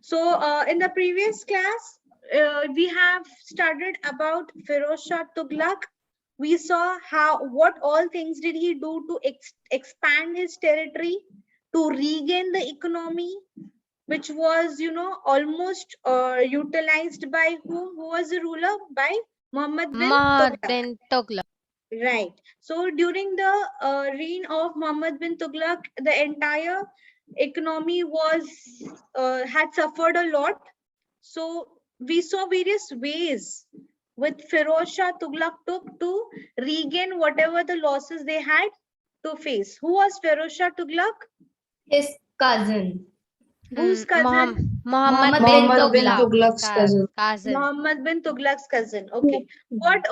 So in the previous class, we have studied about Feroz Shah Tuglaq. We saw what all things did he do to expand his territory, to regain the economy, which was, almost utilized by whom? Who was the ruler? By Muhammad bin Muhammad Tughlaq. bin Tuglaq. Right. So during the reign of Muhammad bin Tughlaq, the entire economy was had suffered a lot. So we saw various ways with Feroz Shah Tughlaq took to regain whatever the losses they had to face. Who was Feroz Shah Tughlaq? His cousin. Whose cousin? Muhammad bin Muhammad bin Tuglaq. Tughlaq's cousin. Muhammad bin Tughlaq's cousin. Okay. What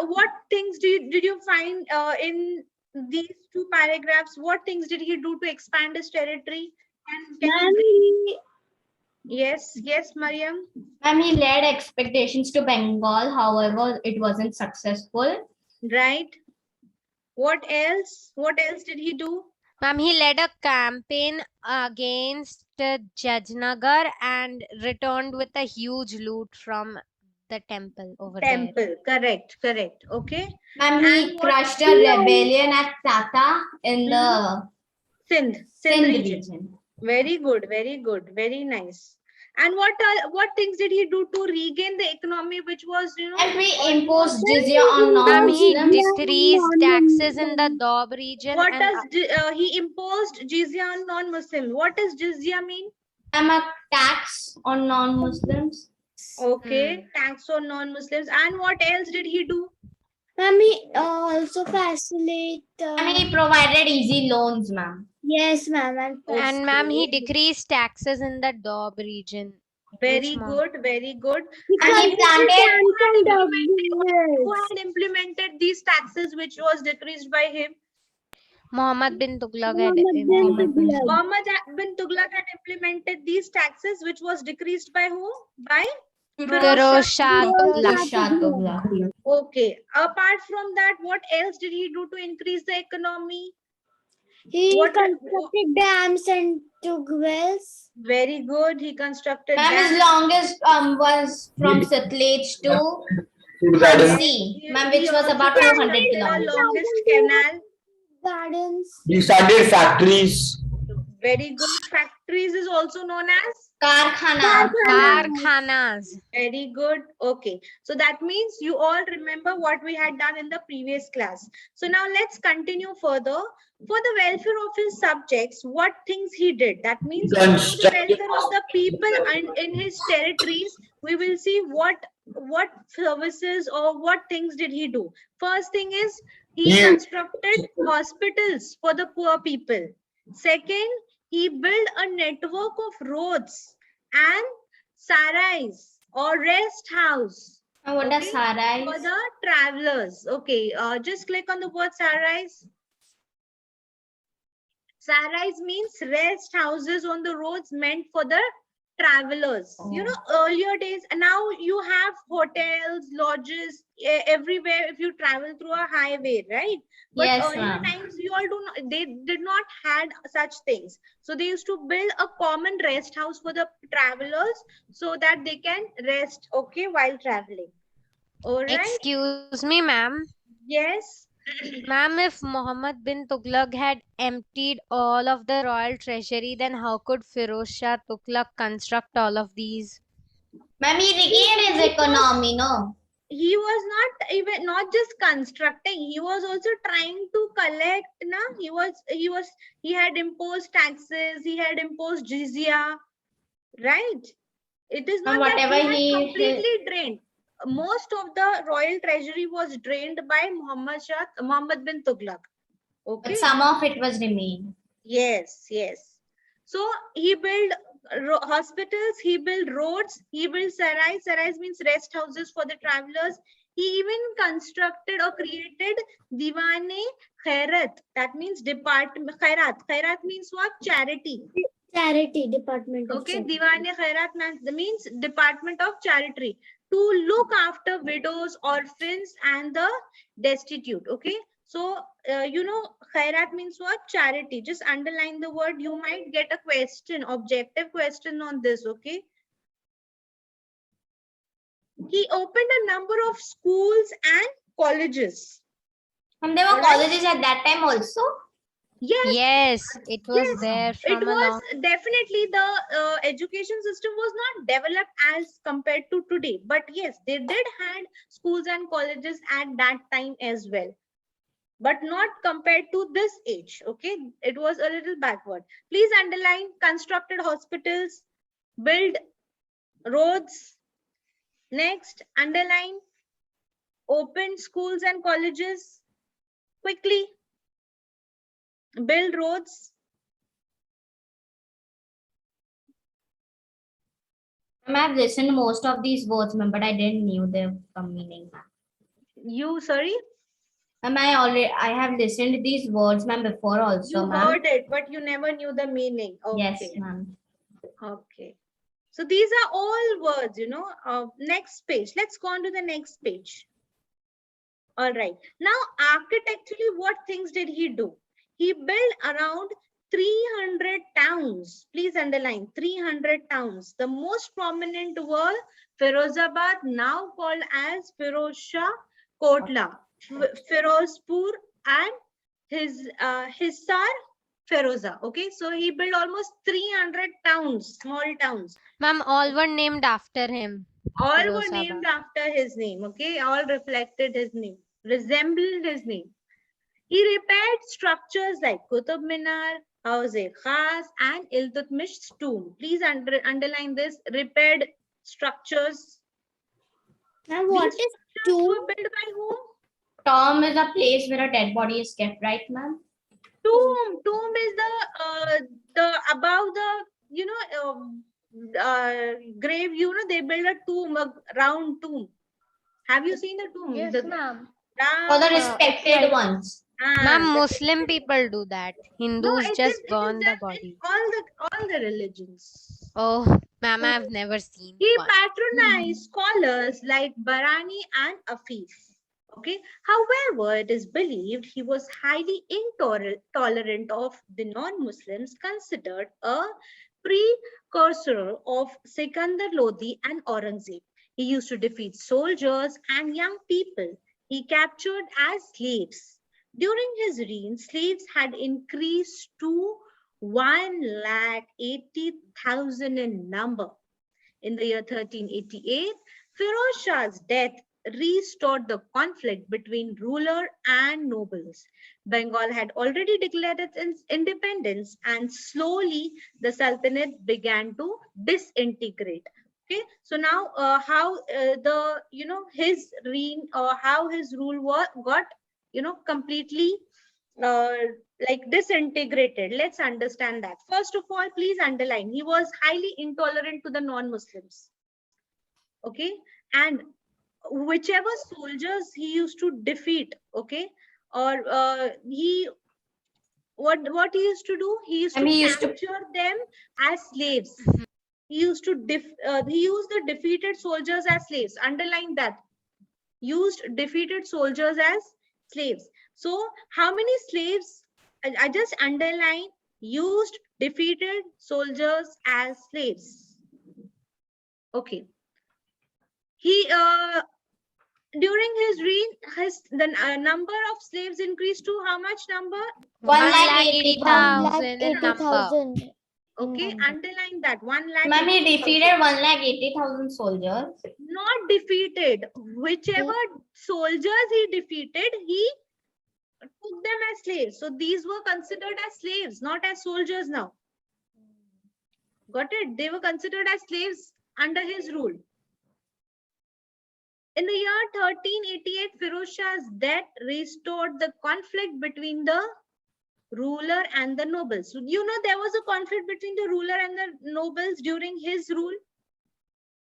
things did you find in these two paragraphs? What things did he do to expand his territory? Can you yes, Mariam. Ma'am, he led expeditions to Bengal. However, it wasn't successful. Right. What else? What else did he do? Ma'am, he led a campaign against Jajnagar and returned with a huge loot from the temple over there. Correct. Okay. Ma'am, he crushed a rebellion at Tata in the Sindh region. Very good. Very nice. And what things did he do to regain the economy, which was, And we imposed jizya on Ma'am, he non-Muslims. decreased taxes in the Doab region. What and does he imposed jizya on non-Muslim? What does jizya mean? I'm a tax on non-Muslims. Okay, tax on non-Muslims. And what else did he do? Ma'am, he also facilitate. And he provided easy loans, ma'am. Yes, ma'am. And ma'am, he decreased taxes in the Doab region. Very Which good. And he planted. Who had implemented these taxes, which was decreased by him? Muhammad bin Tughlaq had Muhammad bin Tughlaq had implemented these taxes, which was decreased by whom? By Feroz Shah Tuglaq. Okay. Apart from that, what else did he do to increase the economy? He constructed dams and dug wells. Very good. He constructed Ma'am, dams. his longest was from Satluj to Hansi, ma'am, which was about 200 The kilometers. longest canal. Gardens. He started factories. Very good. Factories is also known as Karkhanas. very good. Okay. So that means you all remember what we had done in the previous class. So now let's continue further. For the welfare of his subjects, what things he did? That means for the welfare of the people and in his territories, we will see what services or what things did he do. First thing is he constructed hospitals for the poor people. Second, he built a network of roads and sarais or rest house. And what does sarais? For the travelers. Okay, just click on the word sarais. Sarais means rest houses on the roads meant for the travelers. You know, earlier days, now you have hotels, lodges everywhere if you travel through a highway, right? But Yes, earlier times you all do not, they did not had such things. So they used to build a common rest house for the travelers so that they can rest, okay, while traveling. All right. Excuse me, ma'am. Yes. Ma'am, if Muhammad bin Tughlaq had emptied all of the royal treasury, then how could Feroz Shah Tughlaq construct all of these? Ma'am, he regained his economy, no? He was not just constructing, he was also trying to collect. He had imposed taxes, he had imposed jizya, right? It is not whatever that he he completely drained. Most of the royal treasury was drained by Muhammad bin Tughlaq. Okay. But some of it was remained. Yes. So he built hospitals, he built roads, he built sarais. Sarais means rest houses for the travelers. He even constructed or created Diwane Khairat. That means department. Khairat means what? Charity. Charity department. Okay, Diwane Khairat means department of charity, to look after widows, orphans, and the destitute. Okay, so Khairat means what? Charity. Just underline the word. You might get a question, objective question on this. Okay, He opened a number of schools and colleges. And there were Alright. colleges at that time also. Yes, Yes, it was yes. there It from a was long. definitely the education system was not developed as compared to today. But yes, they did had schools and colleges at that time as well. But not compared to this age. Okay, it was a little backward. Please underline constructed hospitals, build roads. Next, underline open schools and colleges. Quickly, build roads. I've listened most of these words, ma'am, but I didn't knew their meaning. You, sorry? I have listened to these words, ma'am, before also, You ma'am. heard it, but you never knew the meaning. Okay. Yes, ma'am. Okay. So these are all words, you know. Next page. Let's go on to the next page. All right. Now, architecturally, what things did he do? He built around 300 towns. Please underline 300 towns. The most prominent were Ferozabad, now called as Feroz Shah, Kotla, Ferozpur, and his Hisar, Feroza. Okay, so he built almost 300 towns, small towns. Ma'am, all were named after him. All were Firozabad. named after his name. Okay, all reflected his name, resembled his name. He repaired structures like Qutub Minar, Hauz-e-Khas, and Iltutmish's tomb. Please underline this: repaired structures. Now, what These is structures were tomb? built by whom? Tomb is a place where a dead body is kept, right, ma'am? Tomb is the above the, you know, grave. You know, they build a tomb, a round tomb. Have you seen the tomb? Yes, The ma'am. For the round, respected like- ones. Ma'am, the- Muslim people do that. No, Hindus it just is burn the done in body. all the religions. Oh, ma'am, I've never seen He one. patronized scholars like Barani and Afif. Okay. However, it is believed he was highly intolerant of the non-Muslims, considered a precursor of Sikandar Lodi and Aurangzeb. He used to defeat soldiers and young people he captured as slaves. During his reign, slaves had increased to 180,000 in number. In the year 1388, Feroz Shah's death restored the conflict between ruler and nobles. Bengal had already declared its independence, and slowly the Sultanate began to disintegrate. Okay, so now how his reign or how his rule got completely like disintegrated. Let's understand that. First of all, please underline, he was highly intolerant to the non-Muslims. Okay, and whichever soldiers he used to defeat, okay, or what he used to do, he used to capture them as slaves. He used to he used the defeated soldiers as slaves. Underline that. Used defeated soldiers as slaves. So how many slaves? I just underline used defeated soldiers as slaves. Okay. He during his reign, the number of slaves increased to how much number? 180,000 in number. 180,000. Okay, underline that. 1,80,000. Ma'am, he defeated 180,000 soldiers. Not defeated. Whichever soldiers he defeated, he took them as slaves. So these were considered as slaves, not as soldiers now. Got it? They were considered as slaves under his rule. In the year 1388, Feroz Shah's death restored the conflict between the ruler and the nobles. So, you know, there was a conflict between the ruler and the nobles during his rule.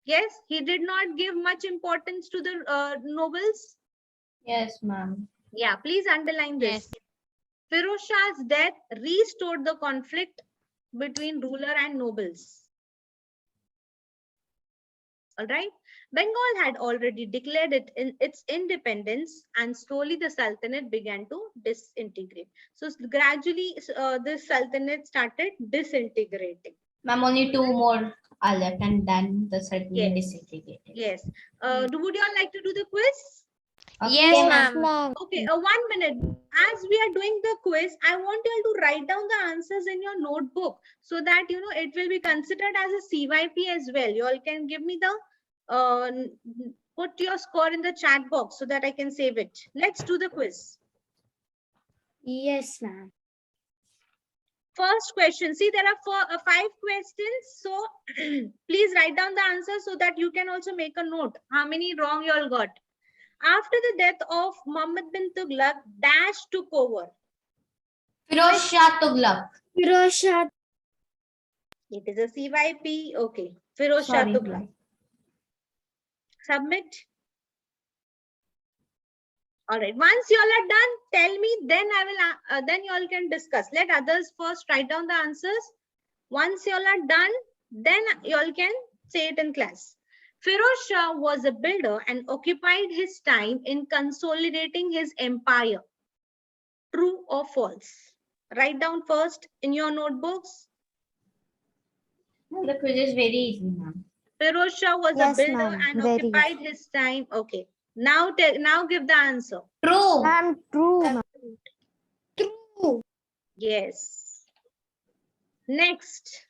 Yes, he did not give much importance to the nobles. Yes, ma'am. Yeah, please underline this. Feroz Shah's death restored the conflict between ruler and nobles. All right. Bengal had already declared its independence, and slowly the Sultanate began to disintegrate. So gradually the Sultanate started disintegrating. Ma'am, only two more All left, and then the certain Yes. desegregated. Yes. Would you all like to do the quiz? Yes, Okay, ma'am. Ma'am. Okay, 1 minute. As we are doing the quiz, I want you all to write down the answers in your notebook so that it will be considered as a CYP as well. You all can give me the put your score in the chat box so that I can save it. Let's do the quiz. Yes, ma'am. First question. See, there are 5 questions. So please write down the answers so that you can also make a note. How many wrong you all got? After the death of Muhammad bin Tuglaq, Dash took over. Feroz Shah Tuglaq. Feroz Shah. It is a CYP. Okay. Feroz Shah Sorry. Tuglaq. Submit. All right. Once you all are done, tell me. Then then you all can discuss. Let others first write down the answers. Once you all are done, then you all can say it in class. Feroz Shah was a builder and occupied his time in consolidating his empire. True or false? Write down first in your notebooks. The quiz is very easy, ma'am. Feroz Shah was Yes, a builder ma'am. and Very occupied his time. Okay. Now give the answer. True. Ma'am, true. Ma'am. True. Yes. Next.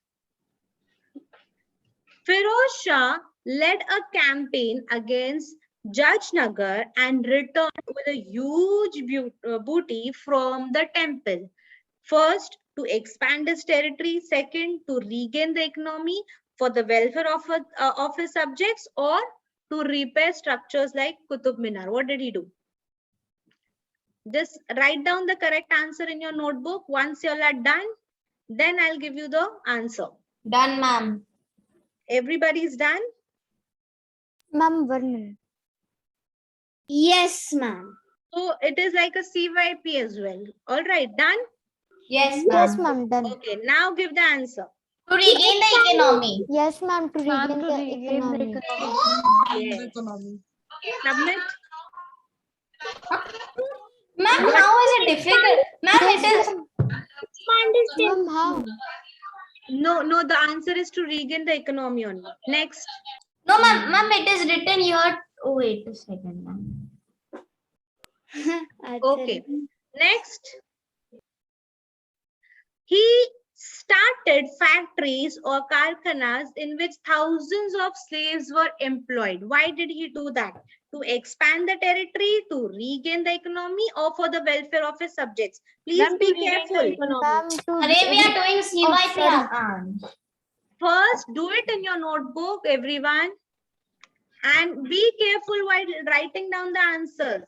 Feroz Shah led a campaign against Jajnagar and returned with a huge booty from the temple. First, to expand his territory. Second, to regain the economy for the welfare of his subjects, or to repair structures like Qutub Minar. What did he do? Just write down the correct answer in your notebook. Once you all are done, then I'll give you the answer. Done, ma'am. Everybody's done? Ma'am, 1 minute. Yes, ma'am. So it is like a CYP as well. All right, done? Yes, Yes, ma'am. ma'am. Done. Okay, now give the answer. To regain the economy. Yes, ma'am. To Ma'am, regain to the regain the economy. Yes. Submit. Ma'am, how is it difficult? Ma'am, it is. Ma'am, how? No, the answer is to regain the economy only. Next. No, ma'am, it is written here. Oh, wait a second, ma'am. Okay. Next. He started factories or karkhanas in which thousands of slaves were employed. Why did he do that? To expand the territory, to regain the economy, or for the welfare of his subjects? Please be careful. Ma'am, to Arey, we are doing CYP. sorry. First, do it in your notebook, everyone. And be careful while writing down the answers.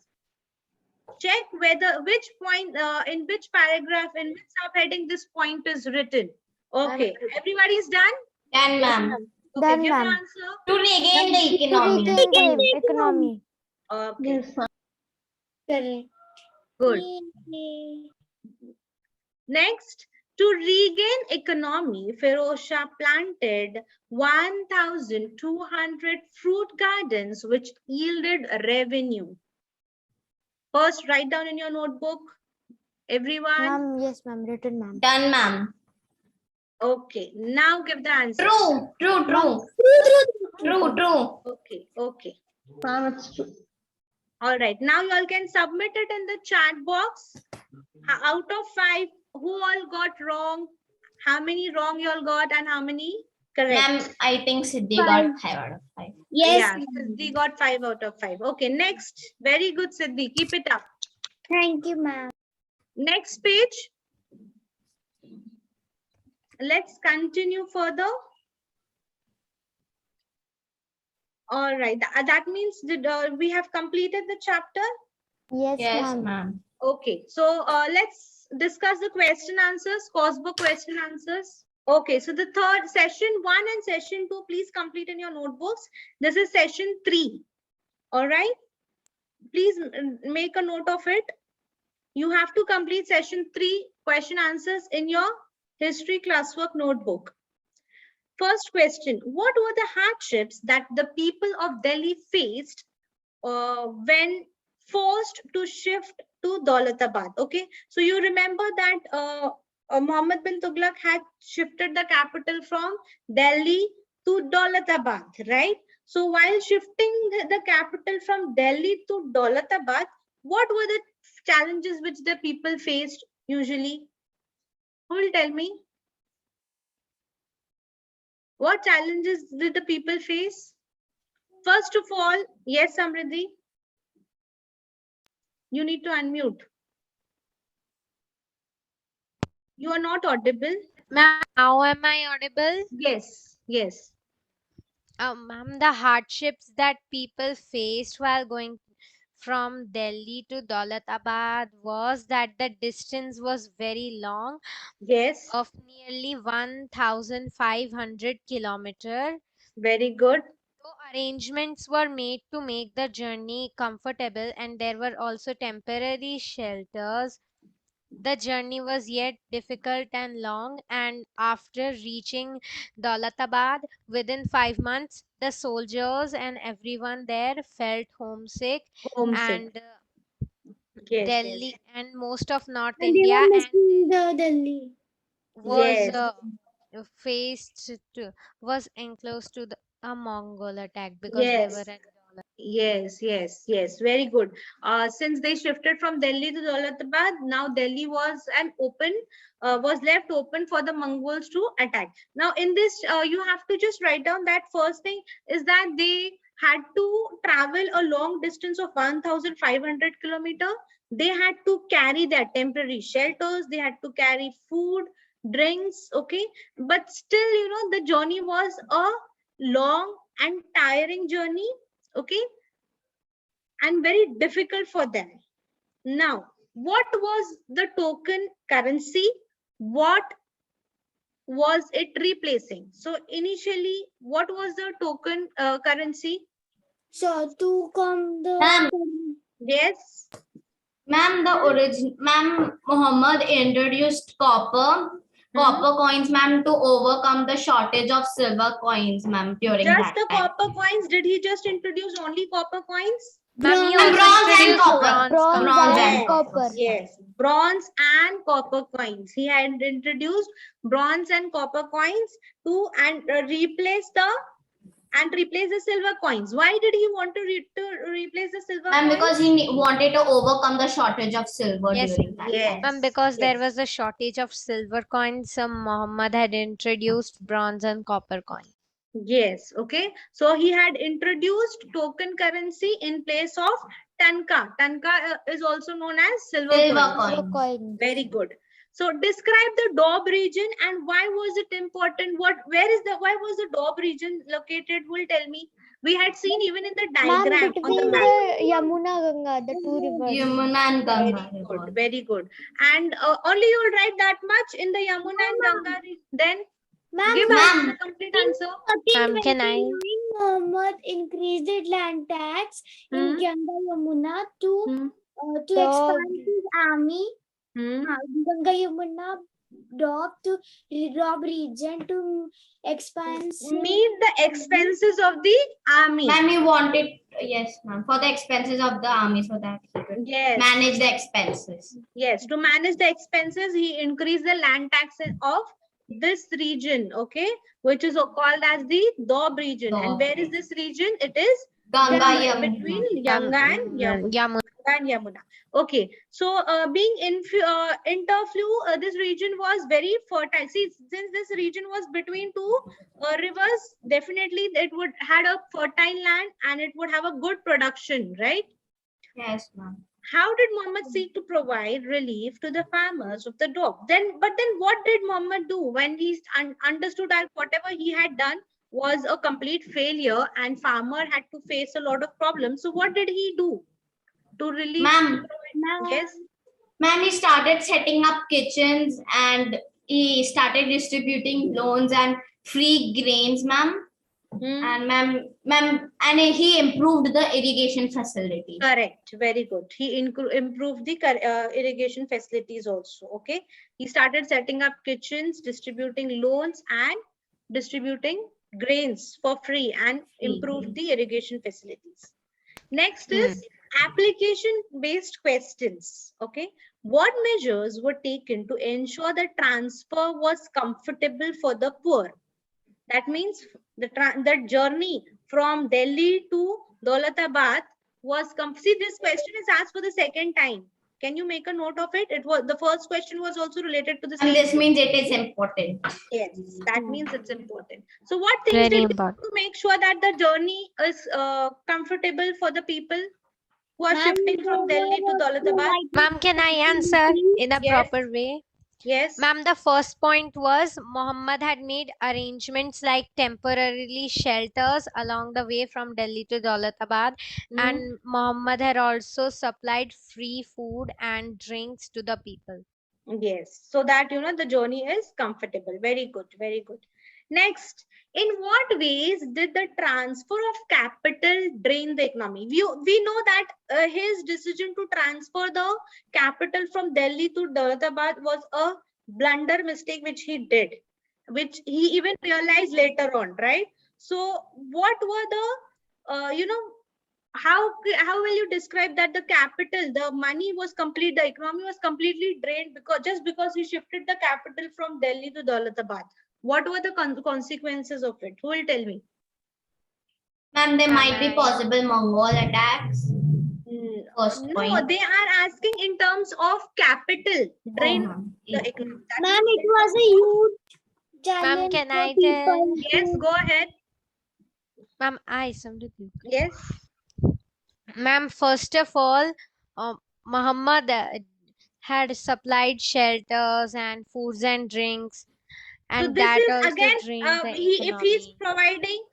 Check which point, in which paragraph, in which subheading this point is written. Okay, everybody's done? Done, ma'am. Okay, Done, give the ma'am. answer. To regain the To economy. regain the economy. Okay, Correct. good. Next, to regain economy, Feroz Shah planted 1,200 fruit gardens which yielded revenue. First, write down in your notebook, everyone. Ma'am, yes, ma'am. Written, ma'am. Done, ma'am. Okay, now give the answer. True. True. Okay. All right, now you all can submit it in the chat box. Out of 5, who all got wrong? How many wrong you all got and how many correct? Ma'am, I think Siddhi got 5 out of 5. Yeah, Siddhi got 5 out of 5. Okay, next. Very good, Siddhi. Keep it up. Thank you, ma'am. Next page. Let's continue further. All right, that means we have completed the chapter. Yes, Yes, ma'am. ma'am. Okay, so let's discuss the question answers, course book question answers. Okay, so the third session 1 and session 2, please complete in your notebooks. This is session 3. All right, please make a note of it. You have to complete session 3 question answers in your history classwork notebook. First question, what were the hardships that the people of Delhi faced when forced to shift to Daulatabad? Okay, so you remember that Muhammad bin Tuglaq had shifted the capital from Delhi to Daulatabad, right? So while shifting the capital from Delhi to Daulatabad, what were the challenges which the people faced usually? Who will tell me? What challenges did the people face? First of all, yes, Samriddhi, you need to unmute. You are not audible. Ma'am, how am I audible? Yes, yes. Ma'am, the hardships that people faced while going from Delhi to Daulatabad was that the distance was very long, Yes, of nearly 1,500 kilometer. very good. So arrangements were made to make the journey comfortable, and there were also temporary shelters. The journey was yet difficult and long, and after reaching Daulatabad within 5 months, the soldiers and everyone there felt homesick, Homesick. and Yes, yes. Delhi and most of North And they India were and missing the Delhi. was Yes, faced to was enclosed to a Mongol attack because they were yes. at Yes, yes, yes, very good. Since they shifted from Delhi to Daulatabad, now Delhi was left open for the Mongols to attack. Now, in this, you have to just write down that first thing is that they had to travel a long distance of 1,500 kilometer. They had to carry their temporary shelters. They had to carry food, drinks. Okay, but still, the journey was a long and tiring journey, okay, and very difficult for them. Now, what was the token currency? What was it replacing? So initially, what was the token currency? So to come the Ma'am. Yes, Ma'am, Muhammad introduced copper coins, ma'am, to overcome the shortage of silver coins, ma'am, during just that the time. copper coins. Did he just introduce only copper coins? Ma'am, he bronze, also bronze and introduced copper. bronze Bronze Yes, and copper. yes, bronze and copper coins. He had introduced bronze and copper coins to replace the silver coins. Why did he want to replace the silver Ma'am, coins? because he wanted to overcome the shortage of silver Yes, during that yes, time. because there yes. was a shortage of silver coins, Muhammad had introduced bronze and copper coins. Yes, okay. So he had introduced token currency in place of tanka. Tanka is also known as silver coin. Coin. Very good. So describe the Doab region and why was it important? Why was the Doab region located? Who will tell me? We had seen even in the ma'am, diagram on the between map. the Yamuna Ganga, the two rivers. Yamuna and Ganga. Very good, very good. And only you will write that much in the Yamuna and Ganga. Then give us the complete answer. Ma'am, can I? 1329, Muhammad increased the land tax in Ganga Yamuna to expand his army. Ganga Yamuna Doab region to expand. Meet the expenses of the army. Ma'am, he wanted, yes, ma'am, for the expenses of the army so that he could manage the expenses. Yes, to manage the expenses, he increased the land tax of this region, okay, which is called as the Doab region. And where is this region? It is Ganga between Ganga and Yamuna. Yamuna. And Yamuna. Okay, so being interflow, this region was very fertile. See, since this region was between two rivers, definitely it would had a fertile land and it would have a good production, right? Yes, ma'am. How did Muhammad seek to provide relief to the farmers of the Doab? But then what did Muhammad do when he understood that whatever he had done was a complete failure and farmer had to face a lot of problems? So what did he do to relieve? Ma'am, yes. Ma'am, he started setting up kitchens and he started distributing loans and free grains, ma'am. And ma'am, and he improved the irrigation facilities. Correct, very good. He improved the irrigation facilities also. Okay, he started setting up kitchens, distributing loans, and distributing grains for free, and improved the irrigation facilities. Next is application-based questions. Okay, what measures were taken to ensure the transfer was comfortable for the poor? That means the journey from Delhi to Daulatabad was see, this question is asked for the second time. Can you make a note of it? It was the first question was also related to the same. And this means it is important. Yes, that means it's important. So what things Very did we do important. to make sure that the journey is comfortable for the people who are shifting from Delhi to Daulatabad? Ma'am, can I answer in a Yes. proper way? Yes. Ma'am, the first point was Muhammad had made arrangements like temporarily shelters along the way from Delhi to Daulatabad, and Muhammad had also supplied free food and drinks to the people. Yes, so that the journey is comfortable. Very good, very good. Next, in what ways did the transfer of capital drain the economy? We know that his decision to transfer the capital from Delhi to Daulatabad was a blunder mistake which he did, which he even realized later on, right? So what were the how will you describe that the capital, the money was complete, the economy was completely drained because he shifted the capital from Delhi to Daulatabad? What were the consequences of it? Who will tell me? Ma'am, there might be possible Mongol attacks. First No, point. they are asking in terms of capital drain. The economy. Ma'am, it was a huge challenge. Ma'am, can for I people tell? Yes, go ahead. Ma'am, I Samriti. Yes. Ma'am, first of all, Muhammad had supplied shelters and foods and drinks, So and this that is also again, drained the if he's economy. providing,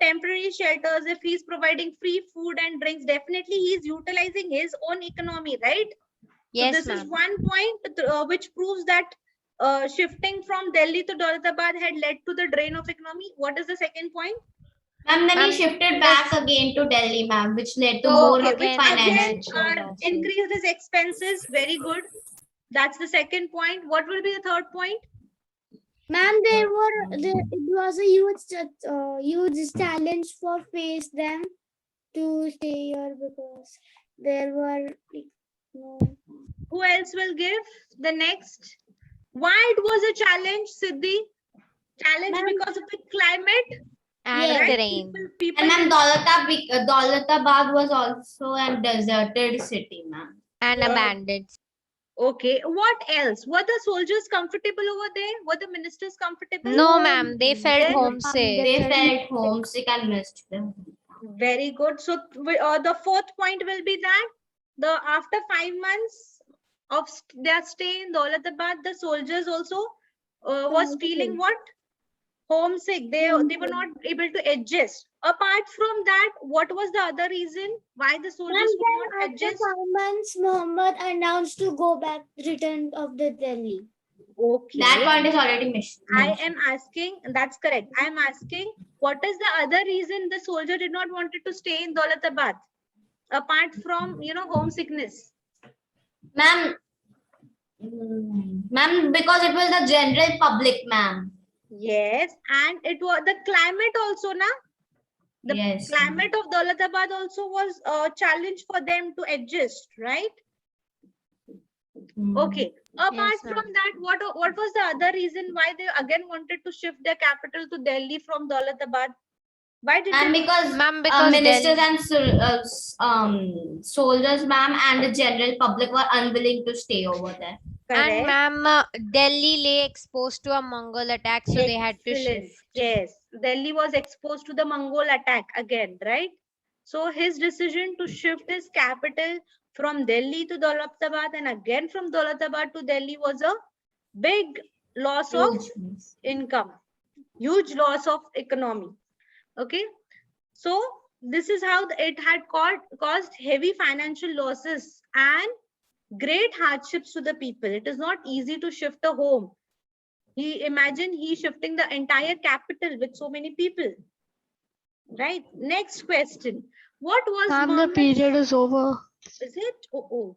temporary shelters, if he's providing free food and drinks, definitely he's utilizing his own economy, right? Yes, so this is ma'am. one point which proves that shifting from Delhi to Daulatabad had led to the drain of economy. What is the second point? Ma'am, then he Ma'am, shifted back again to Delhi, ma'am, which led to So more Okay, which again financial losses. increased his expenses. Very good. That's the second point. What will be the third point? Ma'am, it was a huge challenge for face them to stay here because there were no. Who else will give the next? Why it was a challenge, Siddhi? Challenge because of the climate And right? rain. People And ma'am, Daulatabad was also a deserted city, ma'am. And abandoned. Okay, what else? Were the soldiers comfortable over there? Were the ministers comfortable? No, ma'am, they felt Then homesick. They felt homesick and missed them. Very good. So the fourth point will be that after 5 months of their stay in Daulatabad, the soldiers also was feeling what? Homesick. They were not able to adjust. Apart from that, what was the other reason why the soldiers could not After adjust? 5 months, Muhammad announced to go back, return of the Delhi. Okay. That point is already missed. I am asking, that's correct. I am asking, what is the other reason the soldier did not wanted to stay in Daulatabad? Apart from, homesickness. Ma'am, because it was the general public, ma'am. Yes, and it was the climate also, na? The climate of Daulatabad also was a challenge for them to adjust, right? Okay. Apart from that, what was the other reason why they again wanted to shift their capital to Delhi from Daulatabad? Why did And they? because ministers and soldiers, ma'am, and the general public were unwilling to stay over there. Correct. And ma'am, Delhi lay exposed to a Mongol attack, so they had to shift. Yes, Delhi was exposed to the Mongol attack again, right? So his decision to shift his capital from Delhi to Daulatabad and again from Daulatabad to Delhi was a big loss of income, huge loss of economy. Okay, so this is how it had caused heavy financial losses and great hardships to the people. It is not easy to shift a home. Imagine he shifting the entire capital with so many people. Right. Next question. What was Ma'am, the period is over. Is it? Oh.